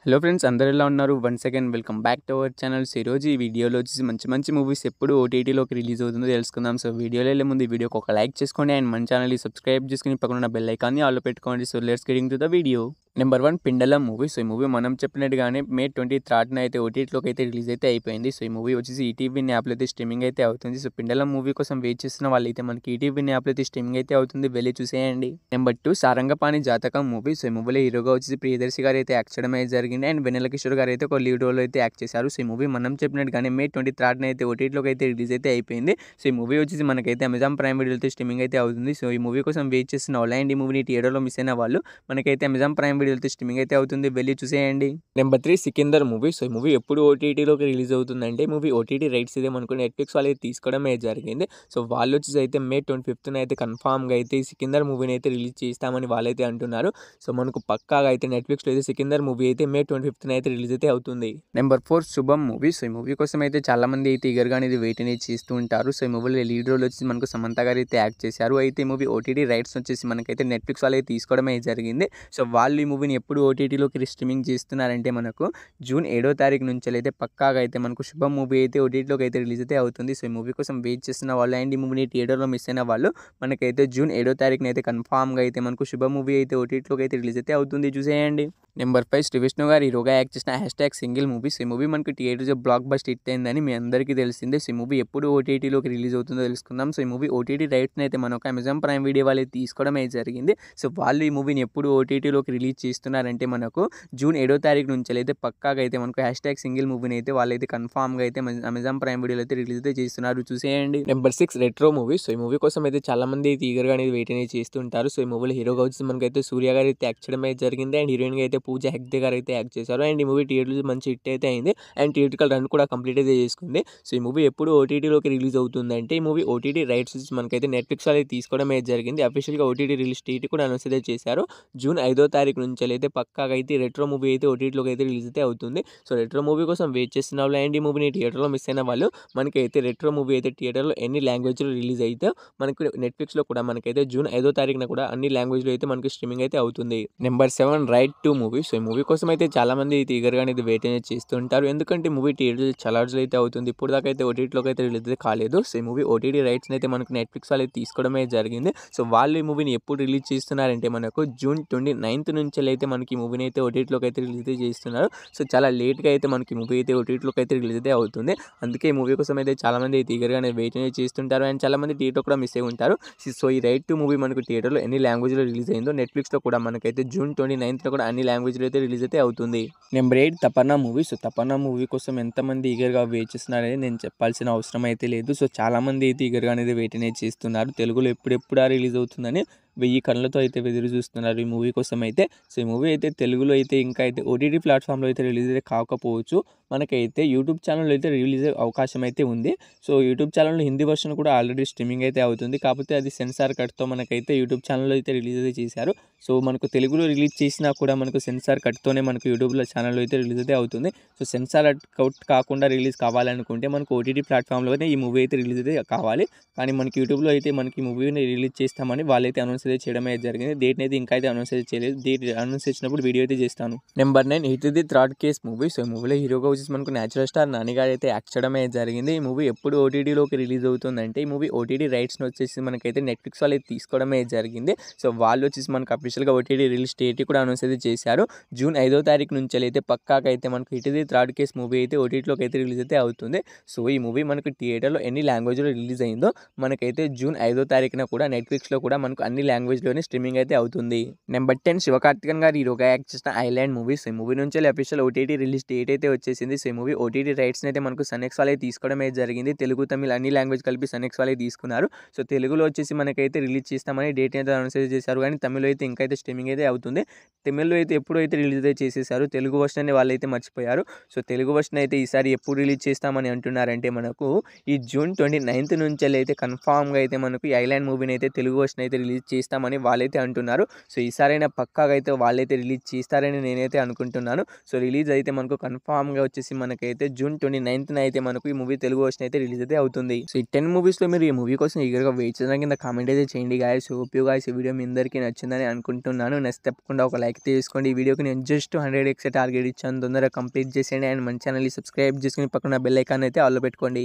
Hello friends, అందరూ ఎలా ఉన్నారు? Once again welcome back to our channel. ఈరోజు ఈ వీడియోలో వచ్చేసి మంచి మంచి మూవీస్ ఎప్పుడు ఓటీటీలోకి రిలీజ్ అవుతుందో తెలుసుకుందాం. సో వీడియోలో వెళ్ళే ముందు ఈ వీడియోకి ఒక లైక్ చేసుకోండి అండ్ మన ఛానల్ని సబ్స్క్రైబ్ చేసుకుని పక్కన ఉన్న బెల్ ఐకాన్ని ఆల్లో పెట్టుకోండి. So let's get into the video. Number 1 Pindalam movie. So ఈ మూవీ మనం చెప్పినట్టుగానే May 23 అయితే ఓటీటీలోకి అయితే రిలీజ్ అయితే అయిపోయింది. సో ఈ మూవీ వచ్చేసి ఈటీవీ యాప్లో అయితే స్ట్రీమింగ్ అయితే అవుతుంది. సో పిండలం మూవీ కోసం వెయిట్ చేస్తున్న వాళ్ళైతే మనకి ఈటీవీ యాప్లో అయితే స్ట్రీమింగ్ అయితే అవుతుంది, వెళ్ళి చూసేయండి. నెంబర్ 2 సారంగపాణి జాతకం మూవీ. సో ఈ మూవీలో హీరోగా వచ్చేసి ప్రియదర్శి గారు అయితే యాక్ట్ చేయడం అయితే జరిగింది అండ్ వెన్నెల కిషోర్ గారు అయితే ఒక లీడ్ రోల్ అయితే యాక్ట్ చేశారు. సో ఈ మూవీ మనం చెప్పినట్టుగానే May 23 అయితే ఓటీటీలోకి అయితే రిలీజ్ అయితే అయిపోయింది. సో ఈ మూవీ వచ్చేసి మనకైతే అమెజాన్ ప్రైమ్ వీడియోలో అయితే స్ట్రీమింగ్ అయితే అవుతుంది. సో ఈ మూవీ కోసం వెయిట్ చేస్తున్న వాళ్ళు అండ్ ఈ మూవీని థియేటర్లో మిస్ అయిన వాళ్ళు మనకైతే అమెజాన్ ప్రైమ్ వీడియోలో అయితే స్ట్రీమింగ్ అయితే అవుతుంది, వెళ్ళి చూసేయండి. Number 3 Sikandar movie. సో ఈ మూవీ ఎప్పుడు ఓటీటీలోకి రిలీజ్ అవుతుందంటే మూవీ ఓటీటీ రైట్స్ అయితే మనకు నెట్ఫ్లిక్స్ వాళ్ళు అయితే తీసుకోవడమే జరిగింది. సో వాళ్ళు వచ్చేసి అయితే May 25 అయితే కన్ఫామ్గా అయితే ఈ సికిందర్ మూవీని అయితే రిలీజ్ చేస్తామని వాళ్ళైతే అంటున్నారు. సో మనకు పక్కాగా అయితే నెట్ఫ్లిక్స్లో అయితే సికిందర్ మూవీ అయితే May 25 అయితే రిలీజ్ అయితే అవుతుంది. నెంబర్ 4 శుభం మూవీ. సో ఈ మూవీ కోసం అయితే చాలా మంది అయితే ఈగర్గా అనేది వెయిట్ అనేది చేస్తూ ఉంటారు. సో ఈ మూవీలో లీడ్ రోల్ వచ్చి మనకు సమంత గారు అయితే యాక్ట్ చేశారు. అయితే ఈ మూవీ ఓటీటీ రైట్స్ వచ్చేసి మనకైతే నెట్ఫ్లిక్స్ వాళ్ళు అయితే తీసుకోవడమే జరిగింది. సో వాళ్ళు ఈ మూవీని ఎప్పుడు ఓటీటీలోకి స్ట్రీమింగ్ చేస్తున్నారంటే మనకు June 7 నుంచి అయితే పక్కాగా అయితే మనకు శుభం మూవీ అయితే ఓటీటీలోకి అయితే రిలీజ్ అయితే అవుతుంది. సో ఈ మూవీ కోసం వెయిట్ చేస్తున్న వాళ్ళు అండ్ ఈ మూవీని థియేటర్లో మిస్ అయిన వాళ్ళు మనకైతే June 7 అయితే కన్ఫామ్గా అయితే మనకు శుభం మూవీ అయితే ఓటీటీలోకి అయితే రిలీజ్ అయితే అవుతుంది, చూసేయండి. నెంబర్ 5 శ్రీ విష్ణు గారు హీరోగా యాక్ట్ చేసిన #సింగిల్ మూవీస్. ఈ మూవీ మనకు థియేటర్స్ బ్లాక్ బస్టర్ హిట్ అయిందని మీ అందరికీ తెలిసిందే. సో ఈ మూవీ ఎప్పుడు ఓటీటీలోకి రిలీజ్ అవుతుందో తెలుసుకుందాం. సో ఈ మూవీ ఓటీటీ రైట్స్ని అయితే మనకు అమెజాన్ ప్రైమ్ వీడియో వాళ్ళు తీసుకోవడం అయితే జరిగింది. సో వాళ్ళు ఈ మూవీని ఎప్పుడు ఓటీటీలోకి రిలీజ్ చేస్తున్నారంటే మనకు June 7 నుంచి అయితే పక్కాగా అయితే మనకు #సింగిల్ మూవీని అయితే వాళ్ళైతే కన్ఫామ్గా అయితే అమెజాన్ ప్రైమ్ వీడియోలో అయితే రిలీజ్ అయితే చేస్తున్నారు, చూసేయండి. Number 6 retro movie. సో ఈ మూవీ కోసం అయితే చాలా మంది అయితే ఈగర్గా అనేది వెయిట్ అనేది చేస్తుంటారు. సో ఈ మూవీలో హీరోగా వచ్చి మనకైతే సూర్య గారు అయితే యాక్ట్ చేయడం అయితే జరిగింది అండ్ హీరోయిన్గా అయితే పూజ హెగ్డే గారు అయితే యాక్ట్ చేశారు. అండ్ ఈ మూవీ థియేటర్లో మంచి హిట్ అయితే అయింది అండ్ థియేటికల్ రన్ కూడా కంప్లీట్ అయితే చేసుకుంది. సో ఈ మూవీ ఎప్పుడు ఓటీటీలోకి రిలీజ్ అవుతుందంటే ఈ మూవీ ఓటీటీ రైట్స్ మనకైతే నెట్ఫ్లిక్స్ అయితే తీసుకోవడం అయితే జరిగింది. అఫీషియల్గా ఓటీటీ రిలీజ్ డేట్ కూడా అనౌన్స్ అయితే చేశారు. June 5 నుంచి అయితే పక్కాగా అయితే రెట్రో మూవీ అయితే ఓటీటీలోకి అయితే రిలీజ్ అయితే అవుతుంది. సో రెట్రో మూవీ కోసం వెయిట్ చేస్తున్న వాళ్ళు అండ్ ఈ మూవీని థియేటర్లో మిస్ అయిన వాళ్ళు మనకైతే రెట్రో మూవీ అయితే థియేటర్లో ఎన్ని లాంగ్వేజ్లో రిలీజ్ అయితే మనకి నెట్ఫ్లిక్స్లో కూడా మనకైతే June 5 కూడా అన్ని లాంగ్వేజ్లో అయితే మనకి స్ట్రీమింగ్ అయితే అవుతుంది. Number 7 ride 2 movie. సో ఈ మూవీ కోసం అయితే చాలా మంది అయితే ఈగర్గా అనేది వెయిట్ అనేది చేస్తుంటారు. ఎందుకంటే మూవీ థియేటర్ చాలా రోజులు అయితే అవుతుంది, ఇప్పుడు దాకా అయితే ఓటీటీలోకి అయితే రిలీజ్ అయితే కాలేదు. సో ఈ మూవీ ఓటీటీ రైట్స్ అయితే మనకు నెట్ఫ్లిక్స్ వాళ్ళు అయితే తీసుకోవడమే జరిగింది. సో వాళ్ళు ఈ మూవీని ఎప్పుడు రిలీజ్ చేస్తున్నారంటే మనకు June 29 నుంచి అయితే మనకి ఈ మూవీని అయితే ఓటీటీలోకి అయితే రిలీజ్ అయితే చేస్తున్నారు. సో చాలా లేట్గా అయితే మనకి మూవీ అయితే ఓటీటీలోకి అయితే రిలీజ్ అయితే అవుతుంది. అందుకే ఈ మూవీ కోసం అయితే చాలా మంది అయితే ఈగర్గా అనేది వెయిట్ అనేది చేస్తుంటారు అండ్ చాలా మంది థియేటర్ కూడా మిస్ అయి ఉంటారు. సో ఈ రైడ్ 2 మూవీ మనకు థియేటర్లో ఎన్ని లాంగ్వేజ్లో రిలీజ్ అయిందో నెట్ఫ్లిక్స్లో కూడా మనకైతే June 29 కూడా అన్ని లాంగ్వేజ్లో అయితే రిలీజ్ అయితే అవుతుంది. Number 8 Tapanna movie. So Tapanna movie కోసం ఎంతమంది ఈగర్గా వెయిట్ చేస్తున్నారనేది నేను చెప్పాల్సిన అవసరం అయితే లేదు. సో చాలా మంది అయితే ఈగర్గా అనేది వెయిట్ అనేది చేస్తున్నారు. తెలుగులో ఎప్పుడెప్పుడా రిలీజ్ అవుతుందని 1000 కళ్ళతో అయితే ఎదురు చూస్తున్నారు ఈ మూవీ కోసం అయితే. సో ఈ మూవీ అయితే తెలుగులో అయితే ఇంకా అయితే ఓటీటీ ప్లాట్ఫామ్లో అయితే రిలీజ్ అయితే కాకపోవచ్చు, మనకైతే యూట్యూబ్ ఛానల్లో అయితే రిలీజ్ అయ్యే అవకాశం అయితే ఉంది. సో యూట్యూబ్ ఛానల్లో హిందీ వర్షన్ కూడా ఆల్రెడీ స్ట్రీమింగ్ అయితే అవుతుంది, కాకపోతే అది సెన్సార్ కట్తో మనకైతే యూట్యూబ్ ఛానల్లో అయితే రిలీజ్ అయితే చేశారు. సో మనకు తెలుగులో రిలీజ్ చేసినా కూడా మనకు సెన్సార్ కట్తోనే మనకు యూట్యూబ్లో ఛానల్లో అయితే రిలీజ్ అయితే అవుతుంది. సో సెన్సార్ కట్ కాకుండా రిలీజ్ కావాలనుకుంటే మనకు ఓటీటీ ప్లాట్ఫామ్లోనే ఈ మూవీ అయితే రిలీజ్ అయితే కావాలి. కానీ మనకి యూట్యూబ్లో అయితే మనకి మూవీని రిలీజ్ చేస్తామని వాళ్ళైతే అనౌన్స్ అయితే చేయడం అయితే జరిగింది. డేట్ అయితే ఇంకా అయితే అనౌన్స్ అయితే చేయలేదు. డేట్ అనౌన్స్ చేసినప్పుడు వీడియో అయితే చేస్తాను. Number 9 hit the third case movie. So ఈ మూవీలో హీరోగా వచ్చేసి మనకు న్యాచురల్ స్టార్ నాని గారు అయితే యాక్ట్ చేయడం అయితే జరిగింది. ఈ మూవీ ఎప్పుడు ఓటీటీలోకి రిలీజ్ అవుతుందంటే ఈ మూవీ ఓటీటీ రైట్స్ని వచ్చేసి మనకైతే నెట్ఫ్లిక్స్ వాళ్ళు అయితే తీసుకోవడం అయితే జరిగింది. సో వాళ్ళు వచ్చేసి మనకు అఫీషియల్గా ఓటీటీ రిలీజ్ డేట్ కూడా అనౌన్స్ అయితే చేశారు. June 5 నుంచి అయితే పక్కాగా అయితే మనకు hit the third case movie అయితే ఓటీటీలోకి అయితే రిలీజ్ అయితే అవుతుంది. సో ఈ మూవీ మనకు థియేటర్లో ఎన్ని లాంగ్వేజ్లో రిలీజ్ అయిందో మనకైతే June 5 కూడా నెట్ఫ్లిక్స్లో కూడా మనకు అన్ని లాంగ్వేజ్లోనే స్ట్రీమింగ్ అయితే అవుతుంది. నెంబర్ 10 శివకార్తికేయన్ గారు హీరోగా యాక్ట్ చేసిన ఐలాండ్ మూవీ. సో ఈ మూవీ నుంచి అఫీషియల్ ఓటీటీ రిలీజ్ డేట్ అయితే వచ్చేసింది. సో ఈ మూవీ ఓటీటీ రైట్స్ని అయితే మనకు సన్ఎక్స్ వాళ్ళే తీసుకోవడం అయితే జరిగింది. తెలుగు తమిళ అన్ని లాంగ్వేజ్ కలిపి సన్ఎక్స్ వాళ్ళే తీసుకున్నారు. సో తెలుగులో వచ్చేసి మనకైతే రిలీజ్ చేస్తామని డేట్ అయితే అనౌన్స్ చేశారు, కానీ తమిళలో అయితే ఇంకా అయితే స్ట్రీమింగ్ అయితే అవుతుంది. తమిళ్లో అయితే ఎప్పుడు అయితే రిలీజ్ అయితే చేసేసారు, తెలుగు వర్షన్ వాళ్ళైతే మర్చిపోయారు. సో తెలుగు వర్షన్ అయితే ఈసారి ఎప్పుడు రిలీజ్ చేస్తామని అంటున్నారంటే మనకు ఈ June 29 నుంచి అయితే కన్ఫామ్గా అయితే మనకు ఈ ఐలాండ్ మూవీని అయితే తెలుగు వర్షన్ అయితే రిలీజ్ చేస్తామని వాళ్ళైతే అంటున్నారు. సో ఈసారైనా పక్కాగా అయితే వాళ్ళైతే రిలీజ్ చేస్తారని నేనైతే అనుకుంటున్నాను. సో రిలీజ్ అయితే మనకు కన్ఫామ్గా వచ్చేసి మనకైతే June 29 అయితే మనకు ఈ మూవీ తెలుగు వర్షన్ అయితే రిలీజ్ అయితే అవుతుంది. సో ఈ 10 మూవీస్లో మీరు ఈ మూవీ కోసం ఈగర్గా వెయిట్ చేయడానికి కింద కామెంట్ అయితే చేయండి గాయస్. హోప్ యూ గాయస్ ఈ వీడియో మీ అందరికీ నచ్చిందని అనుకుంటున్నాను. అనుకుంటున్నాను. నచ్చితే తప్పకుండా ఒక లైక్ తీసుకోండి. ఈ వీడియోకి నేను జస్ట్ 100x టార్గెట్ ఇచ్చాను. తొందరగా కంప్లీట్ చేసేయండి. అండ్ మన ఛానల్‌ని సబ్స్క్రైబ్ చేసుకొని పక్కన బెల్ ఐకాన్ అయితే ఆల్‌లో పెట్టుకోండి.